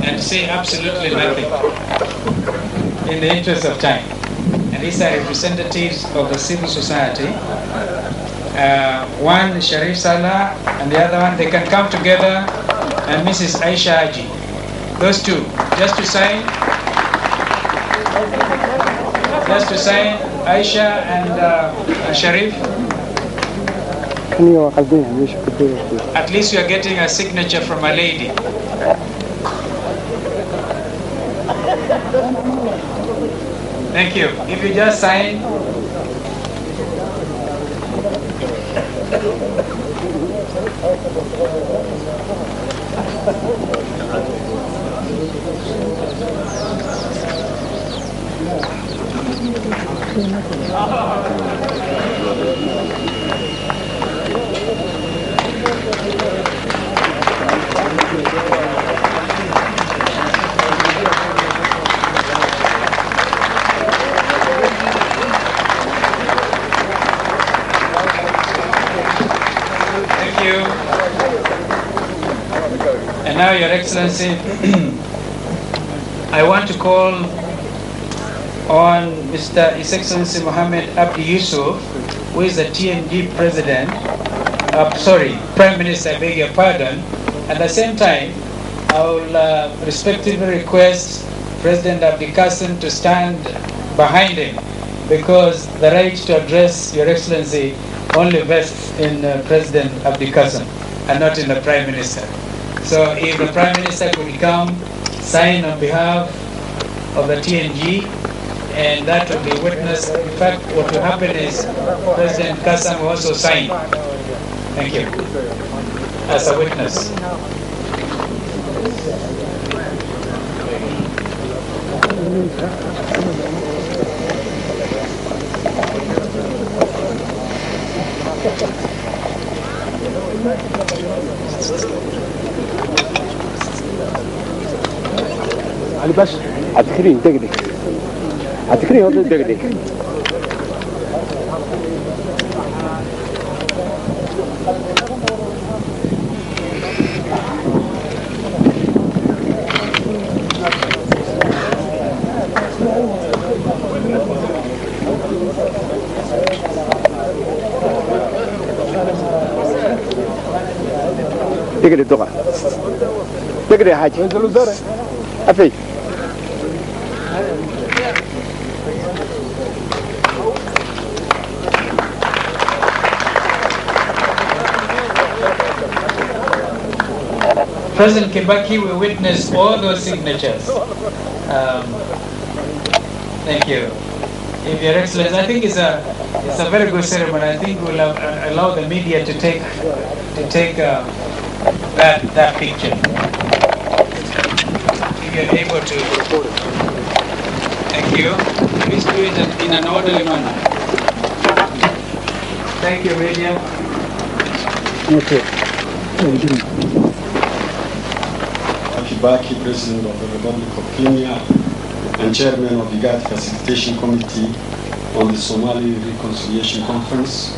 and say absolutely nothing in the interest of time. And these are representatives of the civil society. One Sharif Salah and the other one, they can come together, and Mrs. Aisha Haji. Those two, just to sign Aisha and Sharif. At least you are getting a signature from a lady. Thank you. If you just sign. And now, Your Excellency, I want to call on Mr. His Excellency Mohammed Abdi Yusuf, who is the TNG President, Prime Minister, I beg your pardon. At the same time, I will respectively request President Abdi Kassim to stand behind him, because the right to address Your Excellency only vests in President Abdi Kassim and not in the Prime Minister. So if the Prime Minister could come, sign on behalf of the TNG, and that will be witnessed. In fact, what will happen is President Kassim will also sign. Thank you. As a witness. علي باش عتكرين دقدق عتكرين هذا دقدق دقدق دقة دقدق يا حاج أفي President Kibaki will witness all those signatures. Thank you. If Your Excellency, I think it's a very good ceremony. I think we'll allow the media to take that picture. If you're able to. Thank you. Please do it in an orderly manner. Thank you, media. Okay. Kibaki, President of the Republic of Kenya and Chairman of the IGAD Facilitation Committee on the Somali Reconciliation Conference,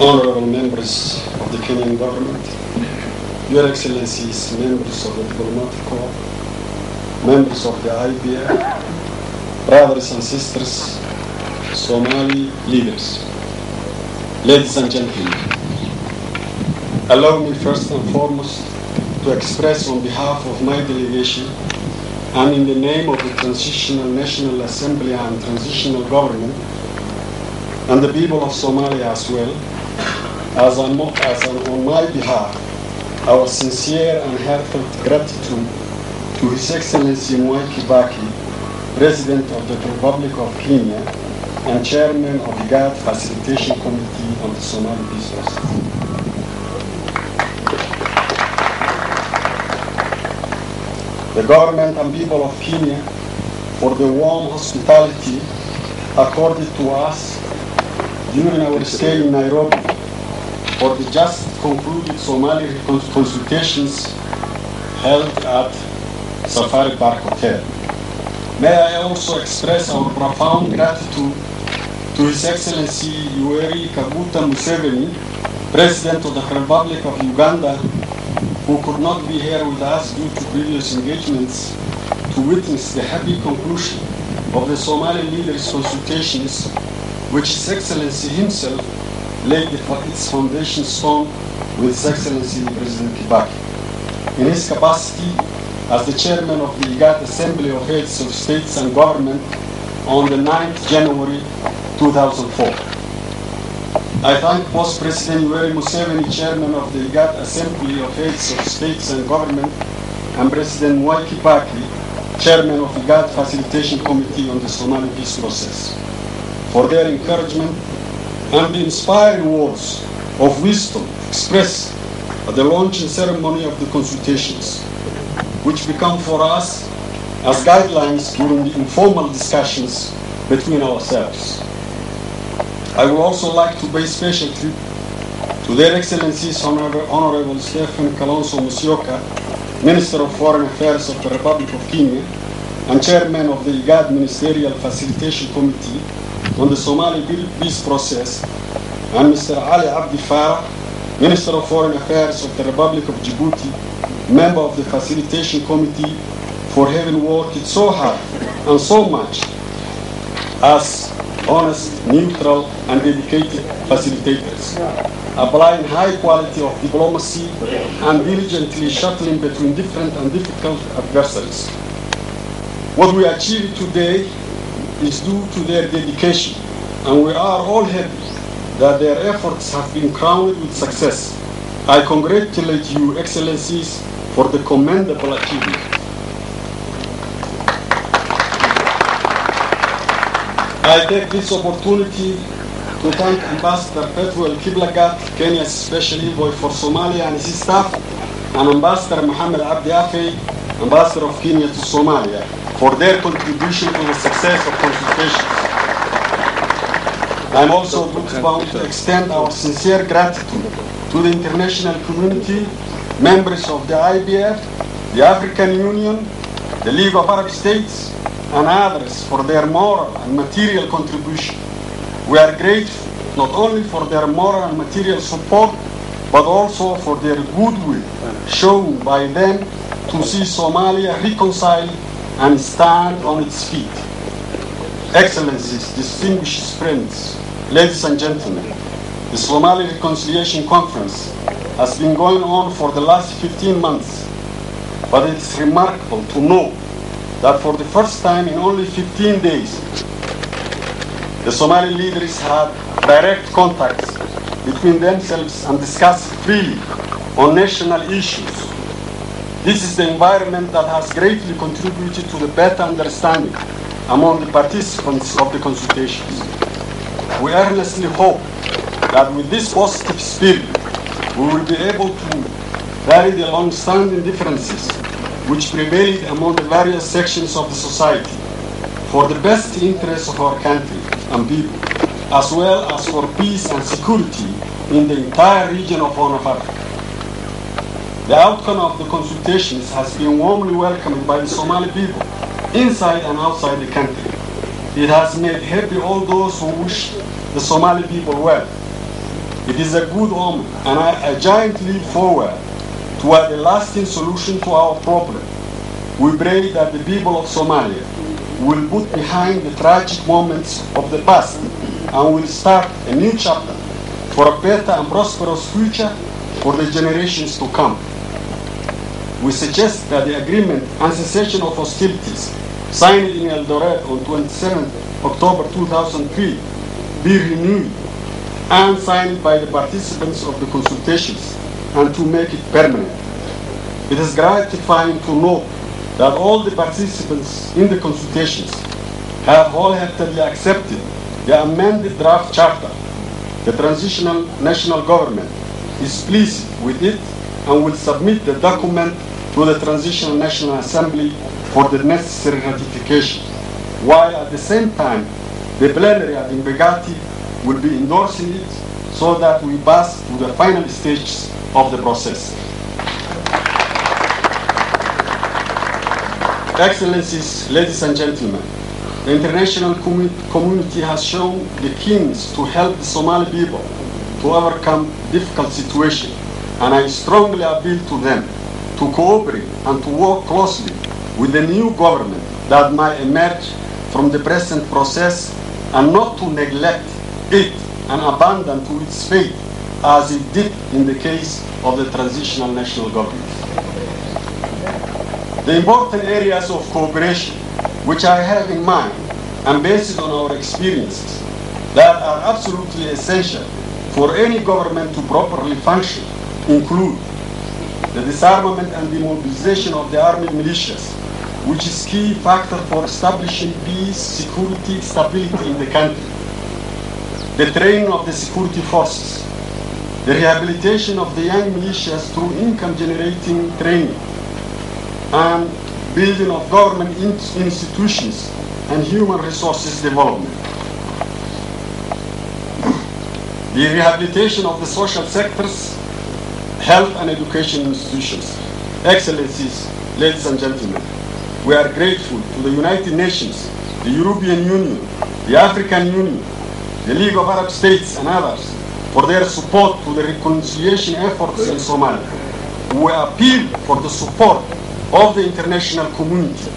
honorable members of the Kenyan government, Your Excellencies, members of the diplomatic corps, members of the IBF, brothers and sisters, Somali leaders, ladies and gentlemen, allow me first and foremost to express on behalf of my delegation and in the name of the Transitional National Assembly and Transitional Government and the people of Somalia as well, as on my behalf, our sincere and heartfelt gratitude to His Excellency Mwai Kibaki, President of the Republic of Kenya and Chairman of the IGAD Facilitation Committee on the Somali Peace Process. The government and people of Kenya for the warm hospitality accorded to us during our stay in Nairobi for the just concluded Somali consultations held at Safari Park Hotel. May I also express our profound gratitude to His Excellency Yoweri Kaguta Museveni, President of the Republic of Uganda, who could not be here with us due to previous engagements, to witness the happy conclusion of the Somali leaders' consultations, which His Excellency himself laid its foundation stone with His Excellency President Kibaki. In his capacity as the chairman of the IGAD Assembly of Heads of States and Government on the 9th January 2004. I thank Post President Yoweri Museveni, chairman of the IGAD Assembly of Heads of States and Government, and President Mwai Kibaki, chairman of the IGAD Facilitation Committee on the Somali Peace Process, for their encouragement and the inspiring words of wisdom expressed at the launching ceremony of the consultations, which become for us as guidelines during the informal discussions between ourselves. I would also like to pay special tribute to Their Excellencies Honorable Stephen Kalonzo Musyoka, Minister of Foreign Affairs of the Republic of Kenya, and Chairman of the IGAD Ministerial Facilitation Committee on the Somali Peace Process, and Mr. Ali Abdi Farah, Minister of Foreign Affairs of the Republic of Djibouti, member of the Facilitation Committee, for having worked so hard and so much as honest, neutral, and dedicated facilitators, applying high quality of diplomacy and diligently shuttling between different and difficult adversaries. What we achieved today is due to their dedication, and we are all happy that their efforts have been crowned with success. I congratulate you, Excellencies, for the commendable achievement. I take this opportunity to thank Ambassador Petro Kiblagat, Kenya's Special Envoy for Somalia, and his staff, and Ambassador Mohammed Abdi Afe, Ambassador of Kenya to Somalia, for their contribution to the success of consultations. I am also bound to extend our sincere gratitude to the international community, members of the IBF, the African Union, the League of Arab States, and others for their moral and material contribution. We are grateful not only for their moral and material support, but also for their goodwill shown by them to see Somalia reconcile and stand on its feet. Excellencies, distinguished friends, ladies and gentlemen, the Somali Reconciliation Conference has been going on for the last 15 months, but it is remarkable to know that for the first time in only 15 days, the Somali leaders had direct contacts between themselves and discussed freely on national issues. This is the environment that has greatly contributed to the better understanding among the participants of the consultations. We earnestly hope that with this positive spirit, we will be able to vary the long-standing differences which prevailed among the various sections of the society for the best interests of our country and people, as well as for peace and security in the entire region of Horn of Africa. The outcome of the consultations has been warmly welcomed by the Somali people, inside and outside the country. It has made happy all those who wish the Somali people well. It is a good omen and a giant leap forward toward a lasting solution to our problem. We pray that the people of Somalia will put behind the tragic moments of the past and will start a new chapter for a better and prosperous future for the generations to come. We suggest that the agreement and cessation of hostilities signed in Eldoret on 27 October 2003 be renewed and signed by the participants of the consultations and to make it permanent. It is gratifying to note that all the participants in the consultations have wholeheartedly accepted the amended draft charter. The transitional national government is pleased with it and will submit the document to the Transitional National Assembly for the necessary ratification, while at the same time the plenary at Mbagati will be endorsing it so that we pass to the final stages of the process. Excellencies, ladies and gentlemen, the international community has shown the keenness to help the Somali people to overcome difficult situation, and I strongly appeal to them to cooperate and to work closely with the new government that might emerge from the present process, and not to neglect it and abandon to its fate as it did in the case of the transitional national government. The important areas of cooperation which I have in mind and based on our experiences that are absolutely essential for any government to properly function include the disarmament and demobilization of the armed militias, which is key factor for establishing peace, security, stability in the country. The training of the security forces, the rehabilitation of the young militias through income-generating training, and building of government institutions and human resources development. The rehabilitation of the social sectors, health and education institutions. Excellencies, ladies and gentlemen, we are grateful to the United Nations, the European Union, the African Union, the League of Arab States and others for their support to the reconciliation efforts in Somalia. We appeal for the support of the international community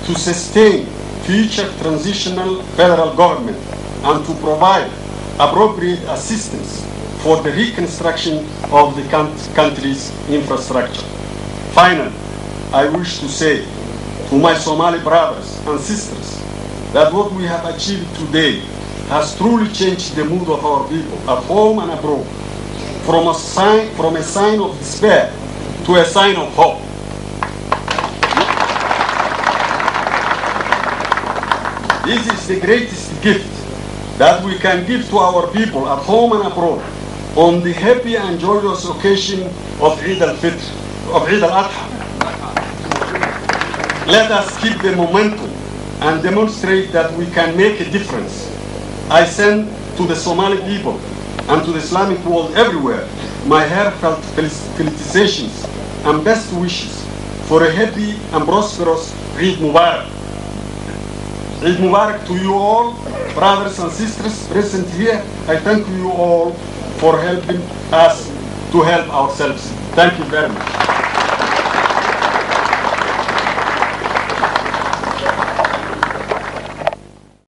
to sustain future transitional federal government and to provide appropriate assistance for the reconstruction of the country's infrastructure. Finally, I wish to say to my Somali brothers and sisters that what we have achieved today has truly changed the mood of our people at home and abroad, from a sign of despair to a sign of hope. This is the greatest gift that we can give to our people at home and abroad on the happy and joyous occasion of Eid al-Fitr, of Eid al-Adha. Let us keep the momentum and demonstrate that we can make a difference. I send to the Somali people and to the Islamic world everywhere my heartfelt felicitations and best wishes for a happy and prosperous Eid Mubarak. Eid Mubarak to you all, brothers and sisters present here. I thank you all for helping us to help ourselves. Thank you very much.